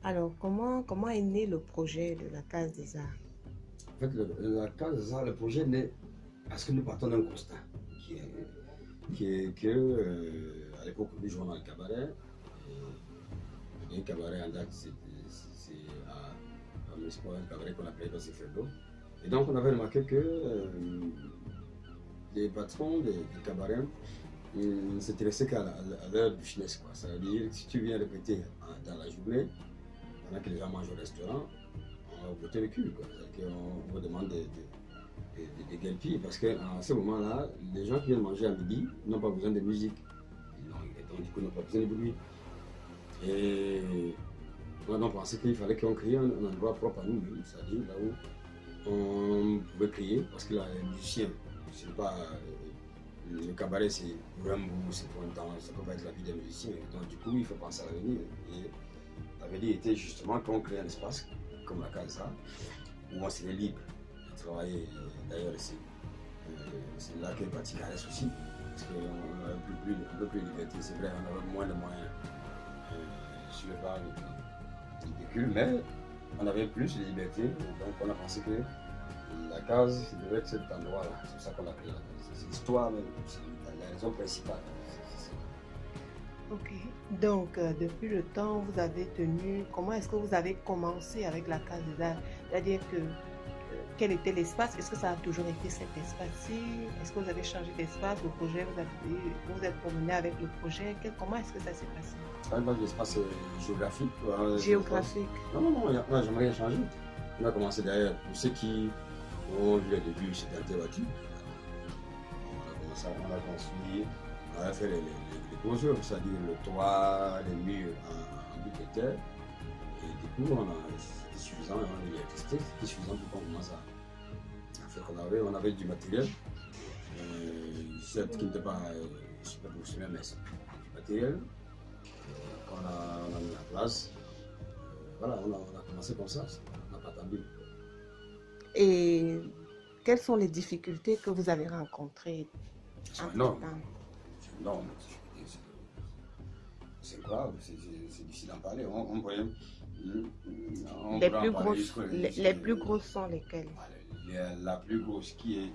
Alors, comment est né le projet de la Case des Arts? En fait, la case des arts, le projet naît parce que nous partons d'un constat qui est que, à l'époque, nous jouons dans le cabaret. Le dernier cabaret en date, c'est à Municipal, un cabaret qu'on appelait Dos Ferdo. Et donc, on avait remarqué que les patrons des cabarets ne s'intéressaient qu'à leur business, quoi. Ça veut dire, si tu viens répéter dans la journée, pendant que les gens mangent au restaurant, on va botter le cul, quoi. C'est-à-dire qu'on vous demande des guelpilles parce qu'à ce moment-là, les gens qui viennent manger à midi n'ont pas besoin de musique. Donc, du coup, n'ont pas besoin de bruit. Et on a donc pensé qu'il fallait qu'on crée un endroit propre à nous-mêmes, c'est-à-dire là où on pouvait crier parce que là, les musiciens, c'est pas. Le cabaret, c'est vraiment c'est pour un temps, ça peut pas être la vie des musiciens. Donc, du coup, il faut penser à l'avenir. Et l'avenir était justement qu'on crée un espace comme la Casa où on serait libre de travailler. D'ailleurs, c'est là que Bati Carès aussi, parce qu'on a un peu plus de liberté. C'est vrai, on avait moins de moyens sur le plan du véhicule, mais on avait plus de liberté. Donc, on a pensé que la case devait être cet endroit-là. C'est pour ça qu'on l'a créé la case. C'est l'histoire, c'est la raison principale. Ok. Donc, depuis le temps, vous avez tenu, comment est-ce que vous avez commencé avec la Case des Arts? C'est-à-dire que, quel était l'espace? Est-ce que ça a toujours été cet espace-ci? Est-ce que vous avez changé d'espace? Le projet, vous êtes promené avec le projet? Comment est-ce que ça s'est passé? À base l'espace géographique. Géographique. Non, non, non, j'aimerais rien changer. On a commencé derrière. Pour ceux qui ont vu le début, c'était interbattu. On a commencé, on a construit, on a fait les gros œuvres, c'est-à-dire le toit, les murs en briques de terre. Et du coup, c'était suffisant, on a l'électricité, c'était suffisant pour qu'on commence à faire qu'on avait. On avait du matériel, certes qui n'était pas super professionnel, mais c'est du matériel qu'on a mis en place. Voilà, on a commencé comme ça, on n'a pas attendu. Et quelles sont les difficultés que vous avez rencontrées Elles sont énormes. entre-temps? C'est énorme. C'est grave, c'est difficile d'en parler. On pourrait, on Les pourrait en plus parler grosses, les plus grosses sont lesquelles? la plus grosse qui est,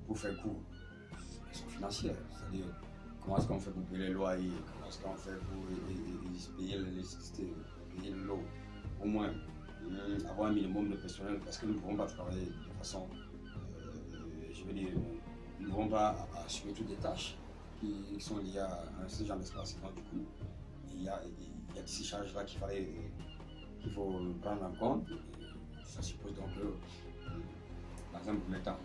pour faire court, question financière. C'est-à-dire, comment est-ce qu'on fait pour payer les loyers, comment est-ce qu'on fait pour payer l'électricité, payer l'eau, au moins avoir un minimum de personnel, parce que nous ne pouvons pas travailler de façon, je veux dire, nous ne pouvons pas assumer toutes les tâches qui sont liées à ce genre d'espace. Donc, du coup, il y a ces charges-là qu'il faut prendre en compte. Ça suppose donc que, dans un premier temps,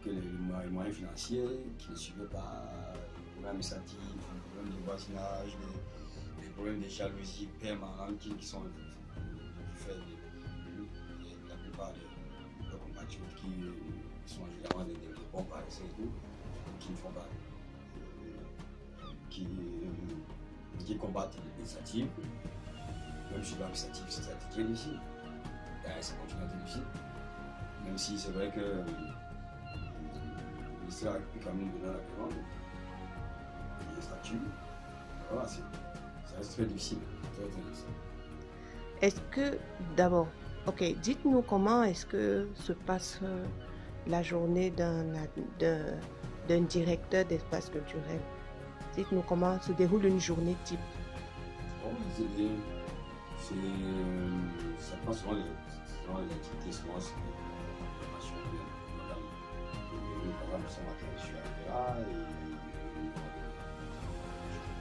que les moyens financiers qui ne suivent pas les problèmes administratifs, les problèmes de voisinage, les problèmes de jalousie permanentes qui sont du fait de la plupart de nos compatriotes qui sont généralement des bons paresseux et tout, qui ne font pas, qui combattent l'initiative. Même si l'initiative c'est difficile ici, ça continue à être difficile. Même si c'est vrai que le ministère a pu quand même donner la commande, les statuts, voilà, ça reste très difficile, très difficile. Est-ce que, d'abord, ok, dites-nous comment est-ce que se passe la journée d'un directeur d'espace culturel. Dites-nous comment se déroule une journée type. Bon, ça passe souvent les activités, souvent c'est la formation par exemple, ce matin, je suis arrivé là et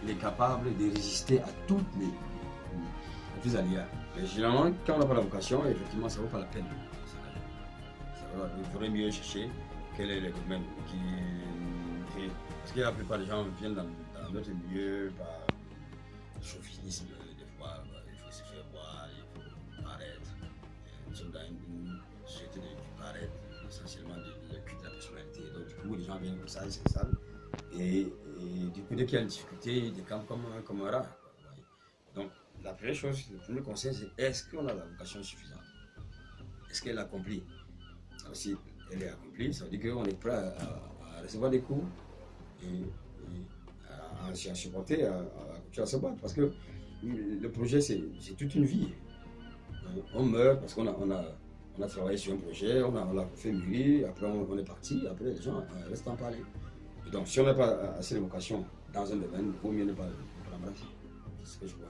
il est capable de résister à toutes les aléas. Mais généralement, quand on n'a pas la vocation, effectivement, ça ne vaut pas la peine. Il faudrait mieux chercher quel est le domaine parce que la plupart des gens viennent dans notre milieu par chauvinisme, des fois, il faut se faire voir, il faut paraître. Nous sommes dans une société du paraître, essentiellement de culte de la personnalité. Donc, du coup, les gens viennent comme ça, ils s'installent. Et du coup, dès qu'il y a une difficulté, ils décampent comme un rat. Donc, la première chose, le premier conseil, c'est est-ce qu'on a la vocation suffisante? Est-ce qu'elle est accomplie? Alors, si elle est accomplie, ça veut dire qu'on est prêt à recevoir des coups et à supporter, à continuer à se battre. Parce que le projet, c'est toute une vie. On meurt parce qu'on a travaillé sur un projet, on l'a fait mûrir, après on est parti, après les gens restent en parler. Et donc, si on n'a pas assez de vocation dans un domaine, il vaut mieux ne pas l'embrasser. C'est ce que je vois.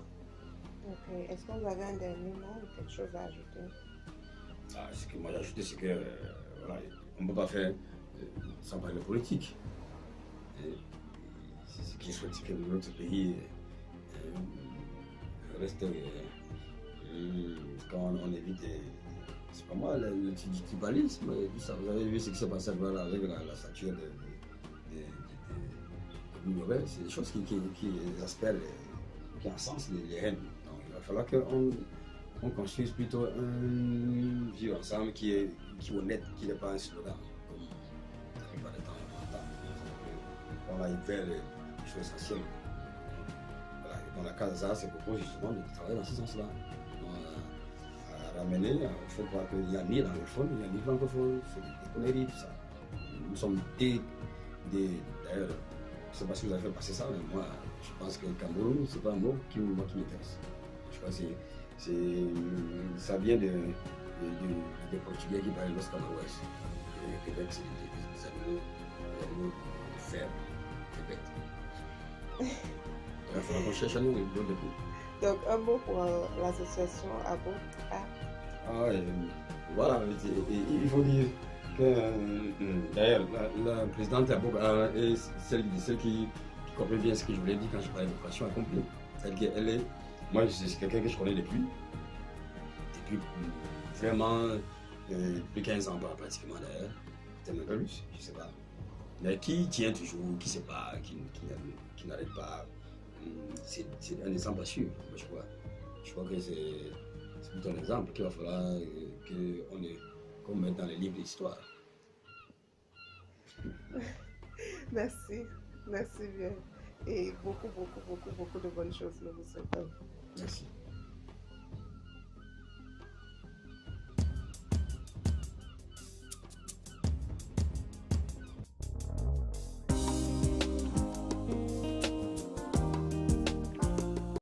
Ok. Est-ce que vous avez un dernier mot ou quelque chose à ajouter? Ce que moi j'ai ajouté, c'est que voilà, on ne peut pas faire sans parler de politique. C'est ce qui souhaite que notre pays reste. Quand on évite, c'est pas moi, le tribalisme, tout ça. Vous avez vu ce qui s'est passé voilà, avec la statue de Murray, c'est des choses qui exaspèrent, qui encensent les haines. Donc il va falloir qu'on construise plutôt un vivre ensemble qui est honnête, qui n'est pas un slogan, comme la plupart du temps on entend. On va y faire les choses essentielles. Voilà. Dans la CASA, c'est propose justement de travailler dans ce sens-là. À ramener, il faut croire qu'il n'y a ni anglophone, il n'y a ni francophone, c'est des conneries, tout ça. Nous sommes d'ailleurs, je ne sais pas si vous avez fait passer ça, mais moi, je pense que le Cameroun, ce n'est pas un mot qui m'intéresse. Je crois que ça vient des Portugais qui parlent l'Ouest Camerounais. Et Québec, c'est des animaux faibles, des bêtes. Il faudra qu'on cherche à nous d'autres pays. Donc, un mot pour l'association Abo. Voilà, il faut dire que d'ailleurs la présidente Abo est celle qui comprend bien ce que je voulais dire quand je parlais de vocation accomplie. Moi, c'est quelqu'un que je connais depuis vraiment depuis 15 ans pratiquement d'ailleurs, peut-être même plus, je ne sais pas. Mais qui tient toujours, qui ne sait pas, qui n'arrête pas. C'est un exemple à suivre, je crois. Je crois que c'est plutôt un exemple qu'il va falloir qu'on mette dans les livres d'histoire. Merci, merci bien. Et beaucoup de bonnes choses nous vous souhaitons. Merci.